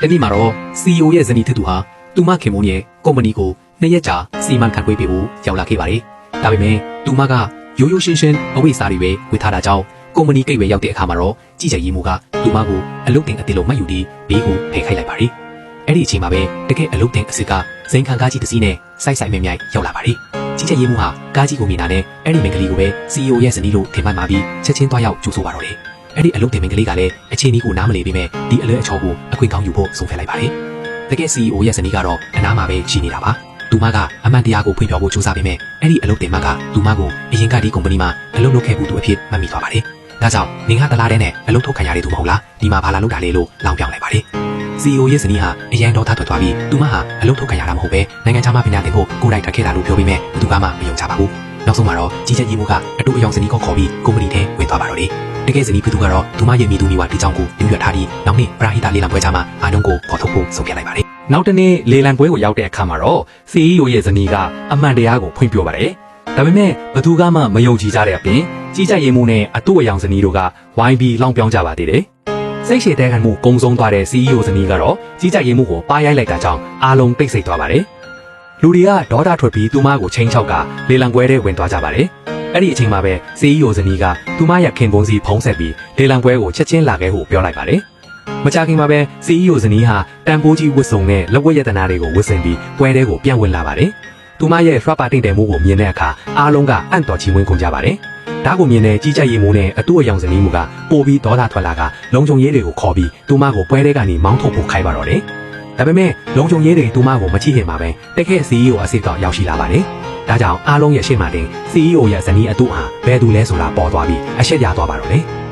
တနေ့မှာတော့ CEO ရဲ့ဇနီးထူဟာသူမခင်မုန်းရဲ့ကုမ္ပဏီကို2ရက်ကြာစီမံခန့်ခွဲပေးဖို့ရောက်လာခဲ့ပါတယ်။ဒါပေမဲ့သူမကရိုးရိုးရှင်းရှင်းအဝိစာတွေပဲဝေထားတာကြောင့်ကုမ္ပဏီကိတ်ဝဲရောက်တဲ့အခါမှာတော့ကြီးကြပ်ရေးမှူးကသူမကိုအလုပ်တင်အတစ်လုံးမှတ်ယူပြီးဘေးကိုဖယ်ခိုက်လိုက်ပါတယ်။အဲ့ဒီအချိန်မှာပဲတကယ်အလုပ်တင်အစ်စ်ကဇိမ်ခံကားကြီးတစ်စီးနဲ့စိုက်မြိုင်ရောက်လာပါတယ်။ကြီးကြပ်ရေးမှူးဟာကားကြီးကိုမြင်တာနဲ့အဲ့ဒီမိန်းကလေးကိုပဲ CEO ရဲ့ဇနီးလို့ထင်မှတ်မှာပြီးချက်ချင်းသွားရောက်ကြိုဆိုပါတော့တယ်။အဲ့ဒီအလုပ်တင်မိန်းကလေးကလည်းအခြေအနေကိုနားမလည်ပေမဲ့ဒီအလွဲအချောကိုအခွင့်ကောင်းယူဖို့ဆုံးဖြတ်လိုက်ပါတယ်။တကယ် CEO ရဲ့ဇနီးကတော့အနားမှာပဲရှိနေတာပါ။သူမကအမှန်တရားကိုဖွင့်ပြဖို့ကြိုးစားပေမဲ့အဲ့ဒီအလုပ်တင်မကသူမကိုအရင်ကဒီကုမ္ပဏီမှာအလုပ်လုပ်ခဲ့မှုသူအဖြစ်မှတ်မိသွားပါတယ်။ဒါကြောင့်နင်ကတလားတဲ့နဲ့အလုပ်ထုတ်ခံရတဲ့သူမဟုတ်လား။ဒီမှာဘာလာလုပ်တာလဲလို့လောင်ပြောင်းလိုက်ပါတယ်။ CEO ရဲ့ဇနီးဟာအရန်တော်သားထွက်သွားပြီးသူမဟာအလုပ်ထုတ်ခံရတာမဟုတ်ပဲနိုင်ငံခြားမှာပညာသင်ဖို့ကိုယ်တိုင်ထွက်ခဲ့တာလို့ပြောပြီးမဲ့ဘယ်သူကမှမယုံကြပါဘူး။နောက်ဆုံးမှာတော့ကြီးကြပ်ရေးမှူးကအတူအယောင်ဇနီးကိုခေါ်ပြီးကုမ္ပဏီထဲဝင်သွားပါတော့တယ်။တကယ်ဇနီးဖသူကတော့သူမရဲ့မိသူမိဘဒီကြောင့်ကိုညွှန်ပြထားပြီးနောက်နေ့ပရာဟိတလေးလံပွဲကြမှာအားလုံးကိုခေါ်ထုတ်ဖို့ဆုံးဖြတ်လိုက်ပါတယ်။နောက်တနေ့လေလံပွဲကိုရောက်တဲ့အခါမှာတော့ CEO ရဲ့ဇနီးကအမှန်တရားကိုဖွင့်ပြပါတယ်။ဒါပေမဲ့ဘသူကမှမယုံကြည်ကြတဲ့အပြင်ကြီးကြပ်ရေးမှူးနဲ့အတူအယောင်ဇနီးတို့ကဝိုင်းပြီးလောင်ပြောင်းကြပါသေးတယ်။စိတ်ရှည်တဲ့ခံမှုကုံဆုံးသွားတဲ့ CEO ဇနီးကတော့ကြီးကြပ်ရေးမှူးကိုပါရိုက်လိုက်တာကြောင့်အားလုံးတိတ်ဆိတ်သွားပါတယ်။လူတွေကဒေါသထွက်ပြီးသူမကိုချိန်ချောက်ကလေလံပွဲထဲဝင်သွားကြပါတယ်။အဲ့ဒီအချိန်မှာပဲ CEO ဇနီးကသူမရဲ့ခင်ပွန်းစီဖုံးဆက်ပြီးလေလံပွဲကိုချက်ချင်းလာခဲ့ဖို့ပြောလိုက်ပါတယ်။မကြခင်မှာပဲ CEO ဇနီးဟာတန်ဖိုးကြီးဝတ်စုံနဲ့လက်ဝတ်ရတနာတွေကိုဝတ်ဆင်ပြီးပွဲထဲကိုပြန်ဝင်လာပါတယ်။သူမရဲ့ rapper တင်တယ်မှုကိုမြင်တဲ့အခါအားလုံးကအံ့တော်ချီးမွမ်းကုန်ကြပါတယ်။ဒါကိုမြင်တဲ့ကြီးကြပ်ရေးမှူးနဲ့အတူအယောင်ဇနီးမှုကပို့ပြီးဒေါသထွက်လာကလုံခြုံရေးတွေကိုခေါ်ပြီးသူမကိုပွဲထဲကနေမောင်းထုတ်ဖို့ခိုင်းပါတော့တယ်။ဒါပေမဲ့လုံခြုံရေးတွေသူမကိုမချိခင်မှာပဲတကယ် CEO အစစ်တော့ရောက်ရှိလာပါတယ်။ဒါကြောင့်အားလုံးရဲ့ရှေ့မှာတင် CEO ရဲ့ဇနီးအတူဟာဘယ်သူလဲဆိုတာပေါ်သွားပြီးအရှက်ရသွားပါတော့တယ်။